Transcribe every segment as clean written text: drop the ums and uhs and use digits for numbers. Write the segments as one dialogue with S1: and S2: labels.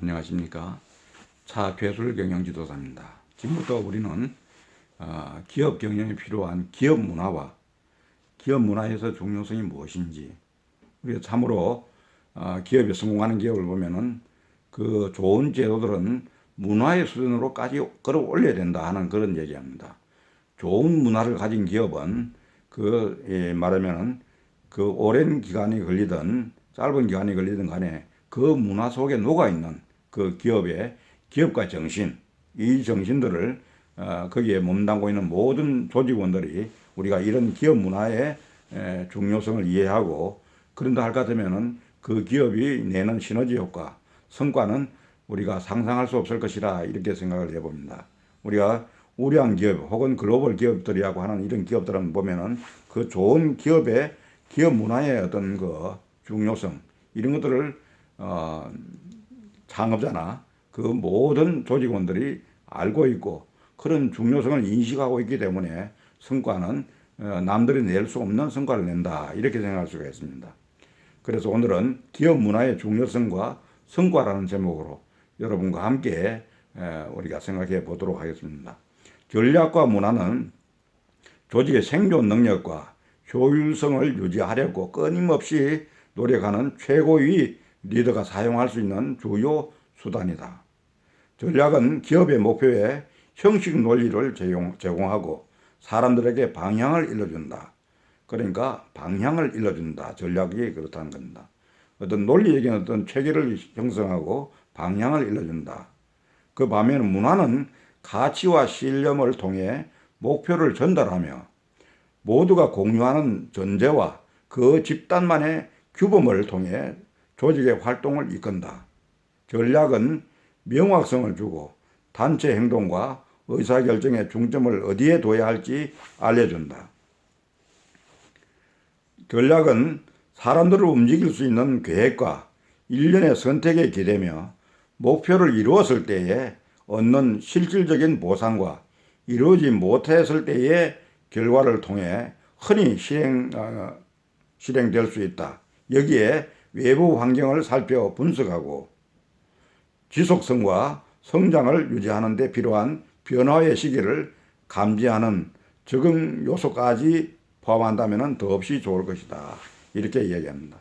S1: 안녕하십니까. 차괴술 경영지도사입니다. 지금부터 우리는 기업 경영에 필요한 기업 문화와 기업 문화에서 중요성이 무엇인지, 우리가 참으로 기업이 성공하는 기업을 보면은 그 좋은 제도들은 문화의 수준으로까지 끌어올려야 된다 하는 그런 얘기합니다. 좋은 문화를 가진 기업은 말하면은 그 오랜 기간이 걸리든 짧은 기간이 걸리든 간에 그 문화 속에 녹아있는 그 기업의 기업가 정신, 이 정신들을 거기에 몸담고 있는 모든 조직원들이 우리가 이런 기업 문화의 중요성을 이해하고, 그런다 할 것 같으면은 그 기업이 내는 시너지 효과, 성과는 우리가 상상할 수 없을 것이라 이렇게 생각을 해봅니다. 우리가 우량 기업 혹은 글로벌 기업들이라고 하는 이런 기업들은 보면은 그 좋은 기업의 기업 문화의 어떤 그 중요성, 이런 것들을 창업자나 그 모든 조직원들이 알고 있고 그런 중요성을 인식하고 있기 때문에 성과는 남들이 낼 수 없는 성과를 낸다, 이렇게 생각할 수가 있습니다. 그래서 오늘은 기업 문화의 중요성과 성과라는 제목으로 여러분과 함께 우리가 생각해 보도록 하겠습니다. 전략과 문화는 조직의 생존 능력과 효율성을 유지하려고 끊임없이 노력하는 최고의 리더가 사용할 수 있는 주요 수단이다. 전략은 기업의 목표에 형식 논리를 제공하고 사람들에게 방향을 일러준다. 그러니까 방향을 일러준다. 전략이 그렇다는 겁니다. 어떤 논리적인 어떤 체계를 형성하고 방향을 일러준다. 그 반면 문화는 가치와 신념을 통해 목표를 전달하며 모두가 공유하는 전제와 그 집단만의 규범을 통해 조직의 활동을 이끈다. 전략은 명확성을 주고 단체 행동과 의사결정의 중점을 어디에 둬야 할지 알려준다. 전략은 사람들을 움직일 수 있는 계획과 일련의 선택에 기대며 목표를 이루었을 때에 얻는 실질적인 보상과 이루어지 못했을 때의 결과를 통해 흔히 실행될 수 있다. 여기에 외부 환경을 살펴 분석하고 지속성과 성장을 유지하는 데 필요한 변화의 시기를 감지하는 적응 요소까지 포함한다면 더없이 좋을 것이다, 이렇게 이야기합니다.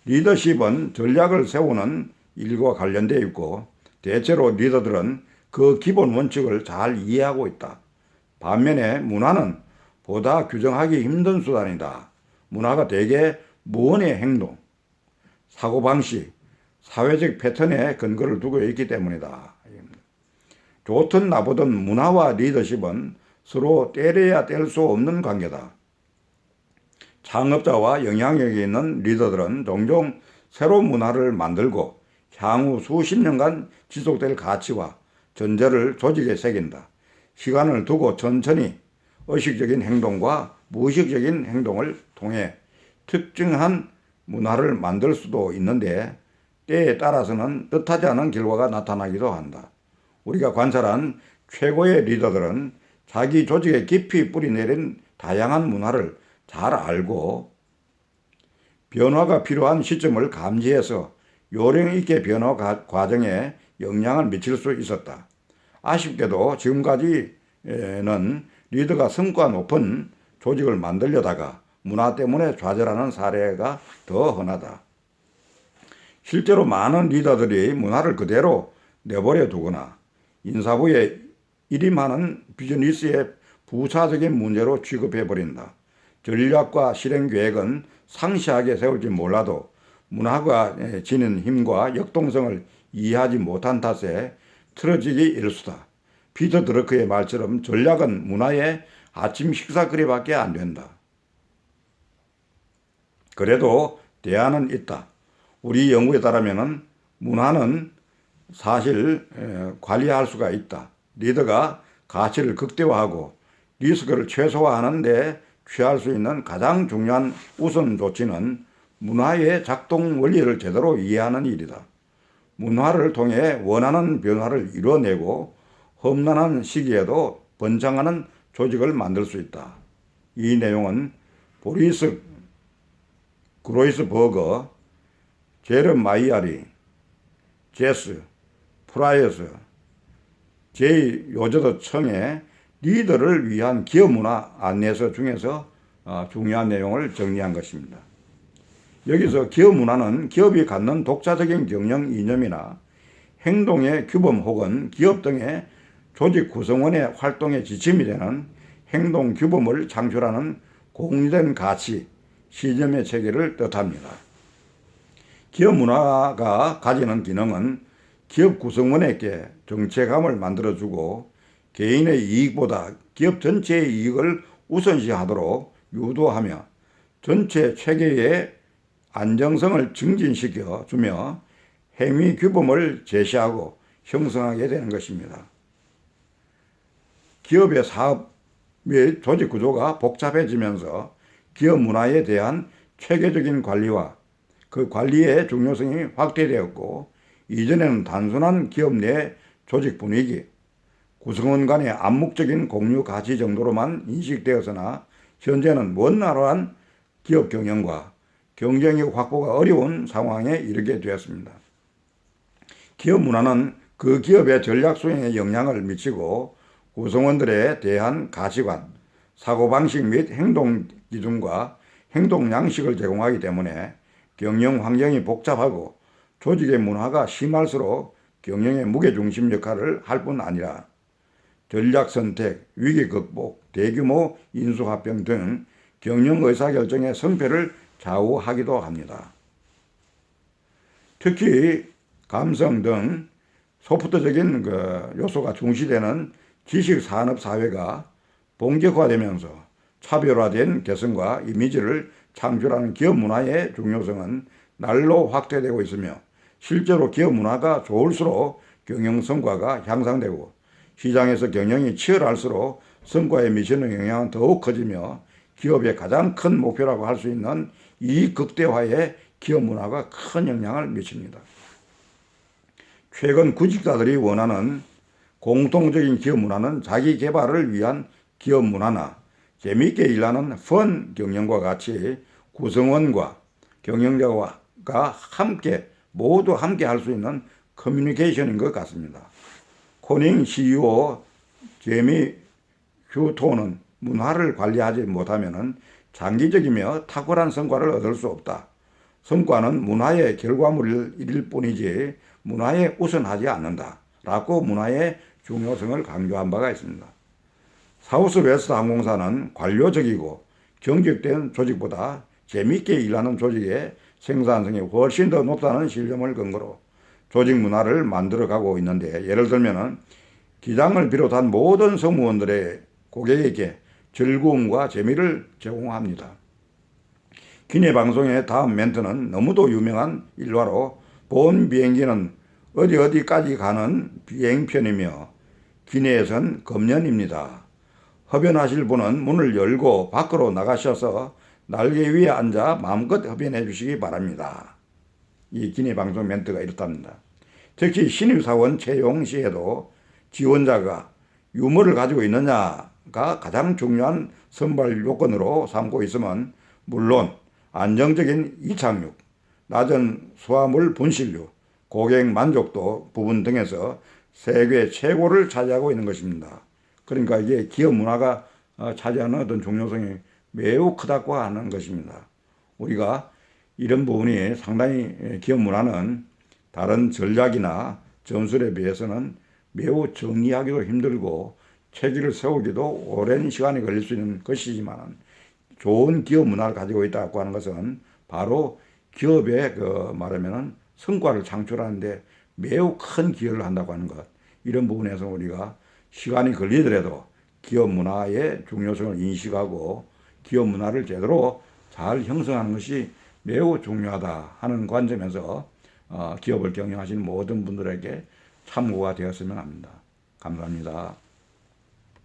S1: 리더십은 전략을 세우는 일과 관련되어 있고 대체로 리더들은 그 기본 원칙을 잘 이해하고 있다. 반면에 문화는 보다 규정하기 힘든 수단이다. 문화가 대개 무언의 행동, 사고방식, 사회적 패턴에 근거를 두고 있기 때문이다. 좋든 나쁘든 문화와 리더십은 서로 떼려야 뗄 수 없는 관계다. 창업자와 영향력이 있는 리더들은 종종 새로운 문화를 만들고 향후 수십 년간 지속될 가치와 전제를 조직에 새긴다. 시간을 두고 천천히 의식적인 행동과 무의식적인 행동을 통해 특정한 문화를 만들 수도 있는데 때에 따라서는 뜻하지 않은 결과가 나타나기도 한다. 우리가 관찰한 최고의 리더들은 자기 조직에 깊이 뿌리내린 다양한 문화를 잘 알고 변화가 필요한 시점을 감지해서 요령 있게 변화 과정에 영향을 미칠 수 있었다. 아쉽게도 지금까지는 리더가 성과 높은 조직을 만들려다가 문화 때문에 좌절하는 사례가 더 흔하다. 실제로 많은 리더들이 문화를 그대로 내버려 두거나 인사부에 일임하는 비즈니스의 부차적인 문제로 취급해버린다. 전략과 실행 계획은 상시하게 세울지 몰라도 문화가 지닌 힘과 역동성을 이해하지 못한 탓에 틀어지기 일수다. 피터 드러크의 말처럼 전략은 문화의 아침 식사거리밖에 안 된다. 그래도 대안은 있다. 우리 연구에 따르면 문화는 사실 관리할 수가 있다. 리더가 가치를 극대화하고 리스크를 최소화하는 데 취할 수 있는 가장 중요한 우선 조치는 문화의 작동 원리를 제대로 이해하는 일이다. 문화를 통해 원하는 변화를 이뤄내고 험난한 시기에도 번창하는 조직을 만들 수 있다. 이 내용은 보리스 그로이스버거, 제르마이아리, 제스, 프라이어스 제 요저도청의 리더를 위한 기업문화 안내서 중에서 중요한 내용을 정리한 것입니다. 여기서 기업문화는 기업이 갖는 독자적인 경영 이념이나 행동의 규범 혹은 기업 등의 조직 구성원의 활동의 지침이 되는 행동 규범을 창출하는 공유된 가치, 시점의 체계를 뜻합니다. 기업 문화가 가지는 기능은 기업 구성원에게 정체감을 만들어주고 개인의 이익보다 기업 전체의 이익을 우선시하도록 유도하며 전체 체계의 안정성을 증진시켜 주며 행위 규범을 제시하고 형성하게 되는 것입니다. 기업의 사업 및 조직 구조가 복잡해지면서 기업 문화에 대한 체계적인 관리와 그 관리의 중요성이 확대되었고, 이전에는 단순한 기업 내 조직 분위기, 구성원 간의 암묵적인 공유 가치 정도로만 인식되었으나 현재는 원활한 기업 경영과 경쟁력 확보가 어려운 상황에 이르게 되었습니다. 기업 문화는 그 기업의 전략 수행에 영향을 미치고 구성원들에 대한 가치관, 사고방식 및 행동 기준과 행동 양식을 제공하기 때문에 경영 환경이 복잡하고 조직의 문화가 심할수록 경영의 무게중심 역할을 할 뿐 아니라 전략 선택, 위기 극복, 대규모 인수합병 등 경영 의사결정의 성패를 좌우하기도 합니다. 특히 감성 등 소프트적인 요소가 중시되는 지식산업사회가 본격화되면서 차별화된 개성과 이미지를 창출하는 기업 문화의 중요성은 날로 확대되고 있으며, 실제로 기업 문화가 좋을수록 경영 성과가 향상되고 시장에서 경영이 치열할수록 성과에 미치는 영향은 더욱 커지며 기업의 가장 큰 목표라고 할 수 있는 이익 극대화에 기업 문화가 큰 영향을 미칩니다. 최근 구직자들이 원하는 공통적인 기업 문화는 자기 개발을 위한 기업 문화나 재미있게 일하는 펀 경영과 같이 구성원과 경영자가 모두 함께 할 수 있는 커뮤니케이션인 것 같습니다. 코닝 CEO 제미 휴토는 문화를 관리하지 못하면 장기적이며 탁월한 성과를 얻을 수 없다. 성과는 문화의 결과물일 뿐이지 문화에 우선하지 않는다. 라고 문화의 중요성을 강조한 바가 있습니다. 사우스웨스트 항공사는 관료적이고 경직된 조직보다 재미있게 일하는 조직의 생산성이 훨씬 더 높다는 실험을 근거로 조직 문화를 만들어가고 있는데, 예를 들면 기장을 비롯한 모든 성무원들의 고객에게 즐거움과 재미를 제공합니다. 기내 방송의 다음 멘트는 너무도 유명한 일화로, 본 비행기는 어디까지 가는 비행편이며 기내에선 금년입니다. 흡연하실 분은 문을 열고 밖으로 나가셔서 날개 위에 앉아 마음껏 흡연해 주시기 바랍니다. 이 기내 방송 멘트가 이렇답니다. 특히 신입사원 채용 시에도 지원자가 유머를 가지고 있느냐가 가장 중요한 선발 요건으로 삼고 있으면, 물론 안정적인 이착륙, 낮은 수화물 분실률, 고객 만족도 부분 등에서 세계 최고를 차지하고 있는 것입니다. 그러니까 이게 기업 문화가 차지하는 어떤 중요성이 매우 크다고 하는 것입니다. 우리가 이런 부분이 상당히 기업 문화는 다른 전략이나 전술에 비해서는 매우 정리하기도 힘들고 체계를 세우기도 오랜 시간이 걸릴 수 있는 것이지만, 좋은 기업 문화를 가지고 있다고 하는 것은 바로 기업의 말하면은 성과를 창출하는데 매우 큰 기여를 한다고 하는 것, 이런 부분에서 우리가 시간이 걸리더라도 기업 문화의 중요성을 인식하고 기업 문화를 제대로 잘 형성하는 것이 매우 중요하다 하는 관점에서 기업을 경영하시는 모든 분들에게 참고가 되었으면 합니다. 감사합니다.